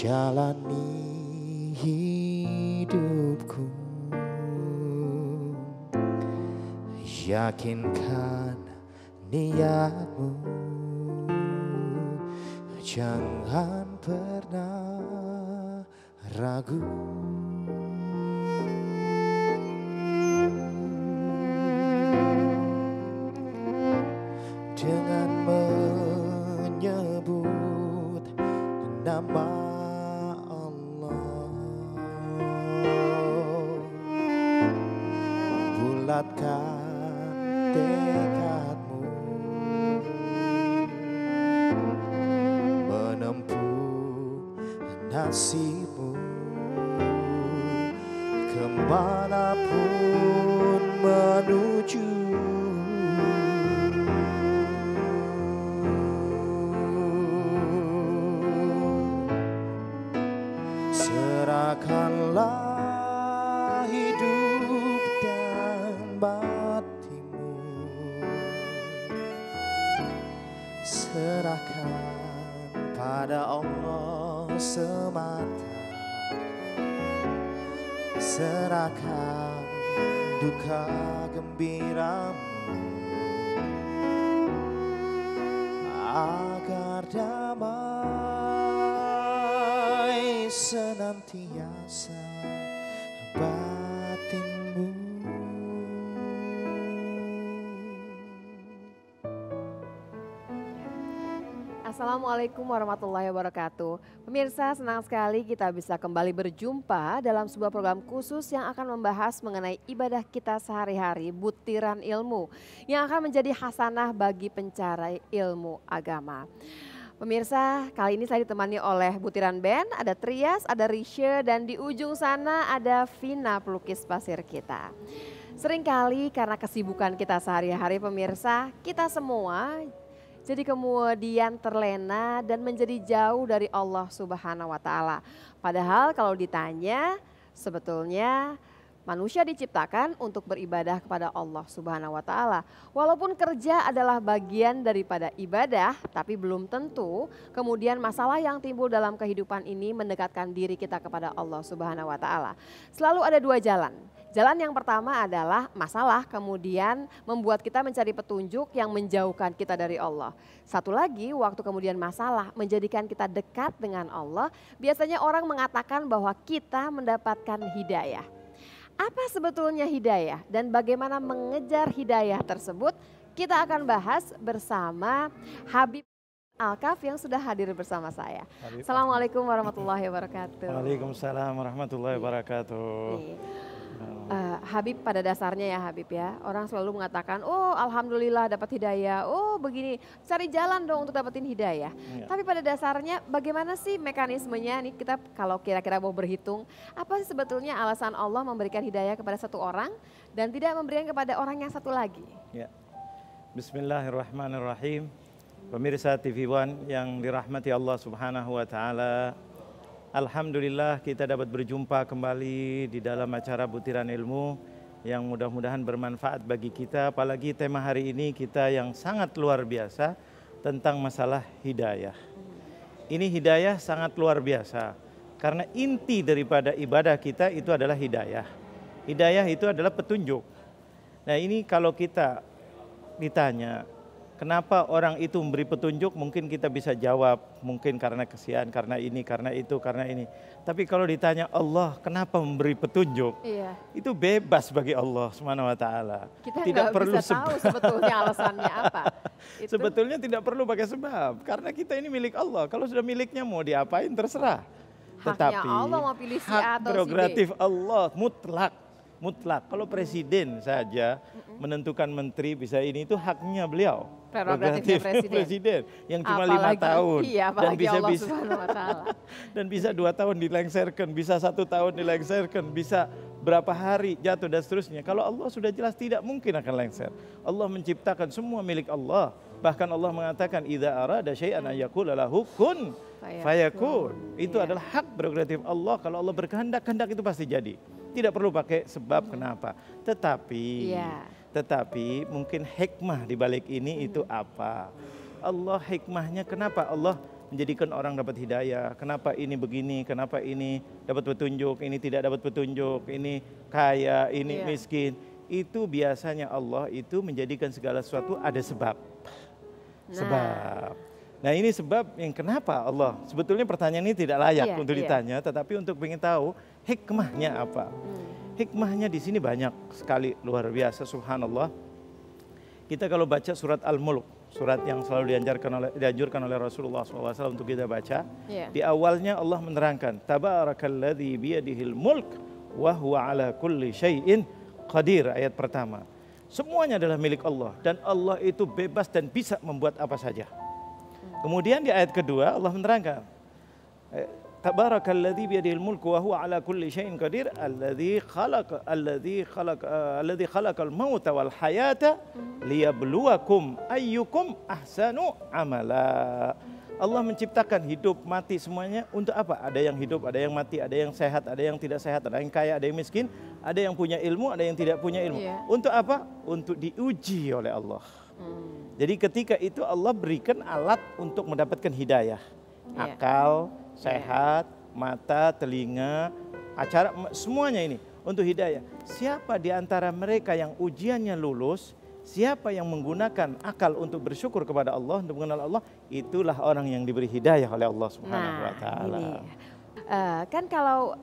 jalani hidupku, yakinkan niatmu, jangan pernah ragu. Dengan menyebut nama Allah, bulatkan tekadmu menempuh nasibmu, kemanapun menuju. Serahkanlah hidup dan matimu, serahkan pada Allah semata, serahkan duka gembiramu, agar damai senantiasa batinmu. Assalamualaikum warahmatullahi wabarakatuh. Pemirsa, senang sekali kita bisa kembali berjumpa dalam sebuah program khusus yang akan membahas mengenai ibadah kita sehari-hari, butiran ilmu yang akan menjadi hasanah bagi pencari ilmu agama. Pemirsa, kali ini saya ditemani oleh butiran band, ada Trias, ada Risha, dan di ujung sana ada Vina pelukis pasir kita. Seringkali karena kesibukan kita sehari-hari pemirsa, kita semua jadi kemudian terlena dan menjadi jauh dari Allah Subhanahu wa Ta'ala. Padahal kalau ditanya, sebetulnya manusia diciptakan untuk beribadah kepada Allah Subhanahu wa Ta'ala. Walaupun kerja adalah bagian daripada ibadah, tapi belum tentu kemudian masalah yang timbul dalam kehidupan ini mendekatkan diri kita kepada Allah Subhanahu wa Ta'ala. Selalu ada dua jalan. Jalan yang pertama adalah masalah kemudian membuat kita mencari petunjuk yang menjauhkan kita dari Allah. Satu lagi, waktu kemudian masalah menjadikan kita dekat dengan Allah, biasanya orang mengatakan bahwa kita mendapatkan hidayah. Apa sebetulnya hidayah dan bagaimana mengejar hidayah tersebut? Kita akan bahas bersama Habib Alkaf yang sudah hadir bersama saya. Assalamualaikum warahmatullahi wabarakatuh. Waalaikumsalam warahmatullahi wabarakatuh. Habib, pada dasarnya ya Habib ya, orang selalu mengatakan, oh alhamdulillah dapat hidayah, oh begini, cari jalan dong untuk dapetin hidayah. Ya. Tapi pada dasarnya bagaimana sih mekanismenya nih, kita kalau kira-kira mau berhitung, apa sih sebetulnya alasan Allah memberikan hidayah kepada satu orang dan tidak memberikan kepada orang yang satu lagi? Ya. Bismillahirrahmanirrahim. Pemirsa TV One yang dirahmati Allah Subhanahu wa Ta'ala, alhamdulillah kita dapat berjumpa kembali di dalam acara Butiran Ilmu yang mudah-mudahan bermanfaat bagi kita. Apalagi tema hari ini kita yang sangat luar biasa tentang masalah hidayah. Ini hidayah sangat luar biasa karena inti daripada ibadah kita itu adalah hidayah. Hidayah itu adalah petunjuk. Nah ini kalau kita ditanya, kenapa orang itu memberi petunjuk, mungkin kita bisa jawab, mungkin karena kesian, karena ini, karena itu, karena ini. Tapi kalau ditanya Allah, kenapa memberi petunjuk? Iya. Itu bebas bagi Allah Subhanahu wa Ta'ala. Kita tidak perlu bisa tahu sebetulnya alasannya apa. Sebetulnya tidak perlu pakai sebab, karena kita ini milik Allah. Kalau sudah miliknya mau diapain terserah. Haknya Allah mau pilih si A atau si B. Hak prerogatif Allah mutlak. Mutlak. Kalau presiden saja menentukan menteri bisa ini, itu haknya beliau. Prerogatif presiden yang cuma 5 tahun dan dan bisa 2 tahun dilengserkan, bisa 1 tahun dilengserkan, bisa berapa hari jatuh dan seterusnya. Kalau Allah sudah jelas tidak mungkin akan lengser. Allah menciptakan semua milik Allah. Bahkan Allah mengatakan idza arada syai'an ayyaqula lahu kun fayakun. Itu adalah hak prerogatif Allah. Kalau Allah berkehendak, kehendak itu pasti jadi. Tidak perlu pakai sebab kenapa. Tetapi mungkin hikmah di balik ini itu apa? Allah hikmahnya kenapa Allah menjadikan orang dapat hidayah. Kenapa ini begini, kenapa ini dapat petunjuk, ini tidak dapat petunjuk, ini kaya, ini miskin. Itu biasanya Allah itu menjadikan segala sesuatu ada sebab. Sebab. Nah ini sebab yang kenapa Allah, sebetulnya pertanyaan ini tidak layak untuk ditanya, tetapi untuk ingin tahu hikmahnya apa. Hikmahnya di sini banyak sekali, luar biasa, subhanallah. Kita kalau baca surat Al-Mulk, surat yang selalu dianjurkan oleh Rasulullah SAW untuk kita baca, di awalnya Allah menerangkan, Tabarakalladzi biyadihil mulk wa huwa ala kulli syai'in qadir, ayat pertama. Semuanya adalah milik Allah dan Allah itu bebas dan bisa membuat apa saja. Kemudian di ayat kedua Allah menerangkan, Tabarakalladzi biyadihil mulku wa huwa ala kulli syai'in qadir alladzi khalaqal mauta wal hayata liyabluwakum ayyukum ahsanu amala. Allah menciptakan hidup, mati semuanya untuk apa? Ada yang hidup, ada yang mati, ada yang sehat, ada yang tidak sehat, ada yang kaya, ada yang miskin, ada yang punya ilmu, ada yang tidak punya ilmu. Untuk apa? Untuk diuji oleh Allah. Jadi ketika itu Allah berikan alat untuk mendapatkan hidayah. Akal, sehat, mata, telinga, acara, semuanya ini untuk hidayah. Siapa di antara mereka yang ujiannya lulus, siapa yang menggunakan akal untuk bersyukur kepada Allah, untuk mengenal Allah, itulah orang yang diberi hidayah oleh Allah Subhanahu wa taala. Kan kalau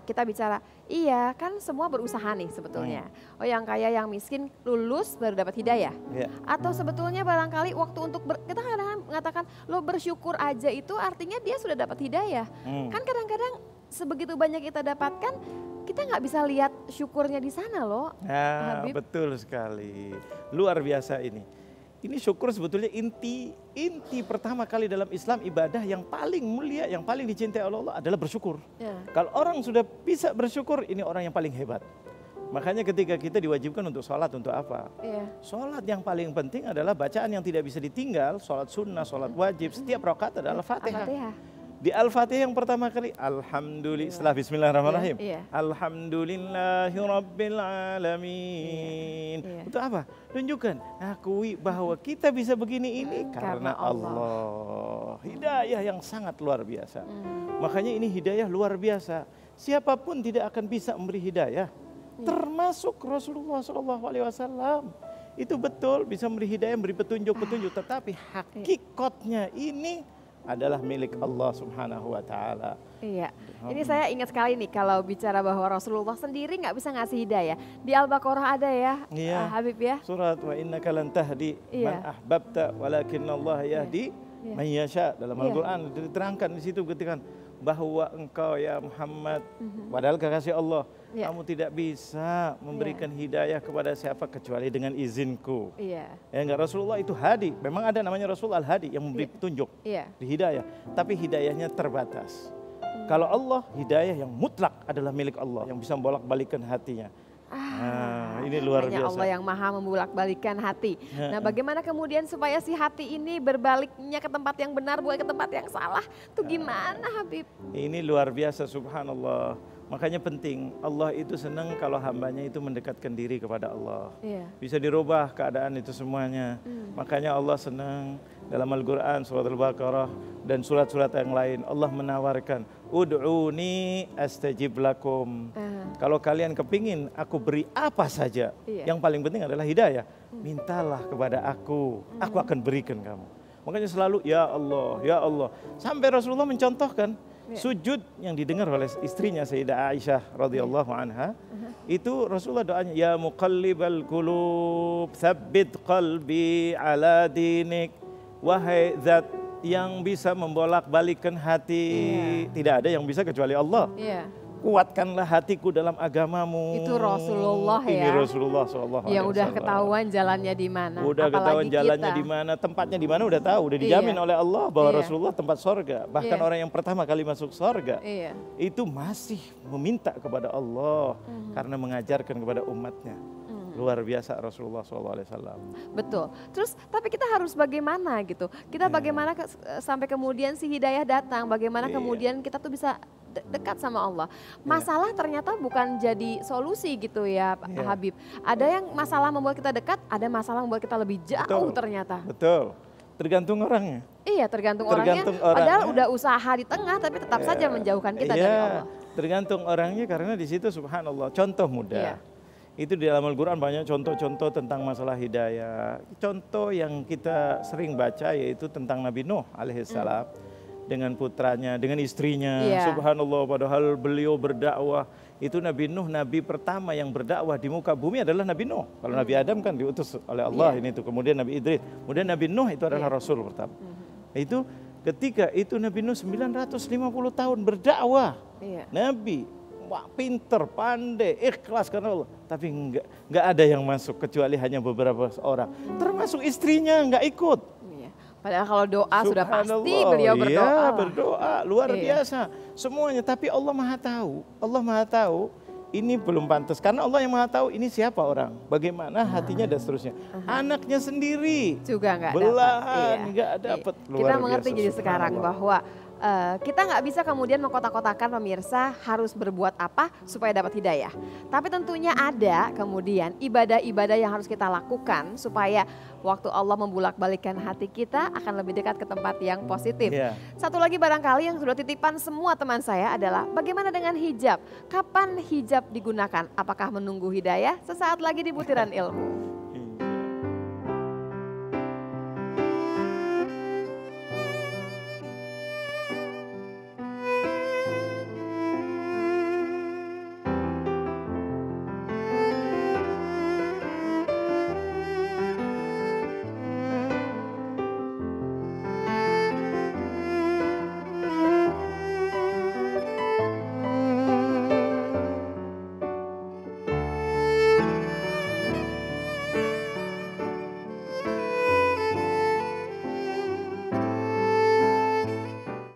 kita bicara, iya kan semua berusaha nih sebetulnya. Oh yang kaya yang miskin lulus baru dapat hidayah. Atau sebetulnya barangkali waktu untuk kita kadang-kadang mengatakan lo bersyukur aja itu artinya dia sudah dapat hidayah. Kan kadang-kadang sebegitu banyak kita dapatkan, kita nggak bisa lihat syukurnya di sana loh. Habib. Betul sekali, luar biasa ini. Ini syukur sebetulnya inti pertama kali dalam Islam, ibadah yang paling mulia, yang paling dicintai oleh Allah adalah bersyukur. Kalau orang sudah bisa bersyukur, ini orang yang paling hebat. Makanya ketika kita diwajibkan untuk sholat, untuk apa? Sholat yang paling penting adalah bacaan yang tidak bisa ditinggal, sholat sunnah, sholat wajib, setiap rakaat adalah Fatihah. Di Al-Fatihah yang pertama kali, Alhamdulillah, setelah Bismillahirrahmanirrahim. Alhamdulillahirabbil alamin. Untuk apa? Tunjukkan, akui bahwa kita bisa begini ini karena Allah. Hidayah yang sangat luar biasa. Makanya ini hidayah luar biasa. Siapapun tidak akan bisa memberi hidayah, termasuk Rasulullah SAW. Itu betul bisa memberi hidayah, memberi petunjuk-petunjuk, tetapi hakikatnya ini adalah milik Allah Subhanahu wa taala. Ini saya ingat sekali nih kalau bicara bahwa Rasulullah sendiri nggak bisa ngasih hidayah. Di Al-Baqarah ada ya, Habib ya. Surat wa innaka lan tahdi man ahbabta walakin Allah yahdi man yasha. Dalam Al-Qur'an diterangkan di situ ketika bahwa engkau ya Muhammad, padahal kekasih Allah, kamu tidak bisa memberikan hidayah kepada siapa kecuali dengan izinku. Ya enggak, Rasulullah itu hadi, memang ada namanya Rasul Al-Hadi yang memberi petunjuk di hidayah, tapi hidayahnya terbatas. Kalau Allah, hidayah yang mutlak adalah milik Allah yang bisa membolak-balikan hatinya. Ini luar biasa. Allah yang maha membolak-balikan hati. Nah bagaimana kemudian supaya si hati ini berbaliknya ke tempat yang benar, bukan ke tempat yang salah? Itu gimana Habib? Ini luar biasa, subhanallah. Makanya penting, Allah itu senang kalau hambanya itu mendekatkan diri kepada Allah. Bisa dirubah keadaan itu semuanya. Makanya Allah senang dalam Al-Quran, surat Al-Baqarah dan surat-surat yang lain. Allah menawarkan, Ud'uni astajib lakum. Kalau kalian kepingin aku beri apa saja, yang paling penting adalah hidayah. Mintalah kepada aku akan berikan kamu. Makanya selalu, ya Allah, ya Allah. Sampai Rasulullah mencontohkan, sujud yang didengar oleh istrinya Sayyidah Aisyah radhiyallahu anha, itu Rasulullah doanya, ya muqallibal qulub tsabbit qalbi ala dinik. Wahai zat yang bisa membolak-balikkan hati, tidak ada yang bisa kecuali Allah. Kuatkanlah hatiku dalam agamamu. Itu Rasulullah Ini Rasulullah SAW. Yang udah ketahuan jalannya di mana. Udah ketahuan jalannya di mana, tempatnya di mana udah tahu, udah dijamin oleh Allah bahwa Rasulullah tempat sorga. Bahkan orang yang pertama kali masuk sorga itu masih meminta kepada Allah karena mengajarkan kepada umatnya. Luar biasa Rasulullah SAW. Betul. Terus tapi kita harus bagaimana gitu? Kita bagaimana sampai kemudian si hidayah datang? Bagaimana kemudian kita tuh bisa dekat sama Allah? Masalah ternyata bukan jadi solusi gitu ya Habib. Ada yang masalah membuat kita dekat, ada masalah membuat kita lebih jauh ternyata. Betul. Tergantung orangnya. Iya, tergantung Tergantung orangnya. Padahal orangnya. udah usaha di tengah, tapi tetap saja menjauhkan kita dari Allah. Tergantung orangnya karena di situ subhanallah contoh mudah. Itu di dalam Al-Quran banyak contoh-contoh tentang masalah hidayah. Contoh yang kita sering baca yaitu tentang Nabi Nuh alaihissalam dengan putranya, dengan istrinya. Subhanallah, padahal beliau berdakwah. Itu Nabi Nuh, nabi pertama yang berdakwah di muka bumi adalah Nabi Nuh. Kalau Nabi Adam kan diutus oleh Allah ini tuh. Kemudian Nabi Idris, kemudian Nabi Nuh itu adalah Rasul pertama. Itu ketika itu Nabi Nuh 950 tahun berdakwah. Nabi, wah, pinter, pandai, ikhlas karena Allah. Tapi enggak ada yang masuk kecuali hanya beberapa orang. Termasuk istrinya enggak ikut. Padahal kalau doa sudah pasti beliau berdoa. Iya, berdoa luar biasa. Semuanya, tapi Allah Maha tahu. Allah Maha tahu. Ini belum pantas karena Allah yang Maha tahu ini siapa orang, bagaimana hatinya dan seterusnya. Anaknya sendiri juga enggak belahan, enggak dapat. Kita mengerti jadi sekarang bahwa kita nggak bisa kemudian mengkotak-kotakan pemirsa harus berbuat apa supaya dapat hidayah. Tapi tentunya ada kemudian ibadah-ibadah yang harus kita lakukan supaya waktu Allah membulak-balikkan hati kita akan lebih dekat ke tempat yang positif. Satu lagi barangkali yang sudah titipan semua teman saya adalah bagaimana dengan hijab? Kapan hijab digunakan? Apakah menunggu hidayah? Sesaat lagi di Butiran Ilmu.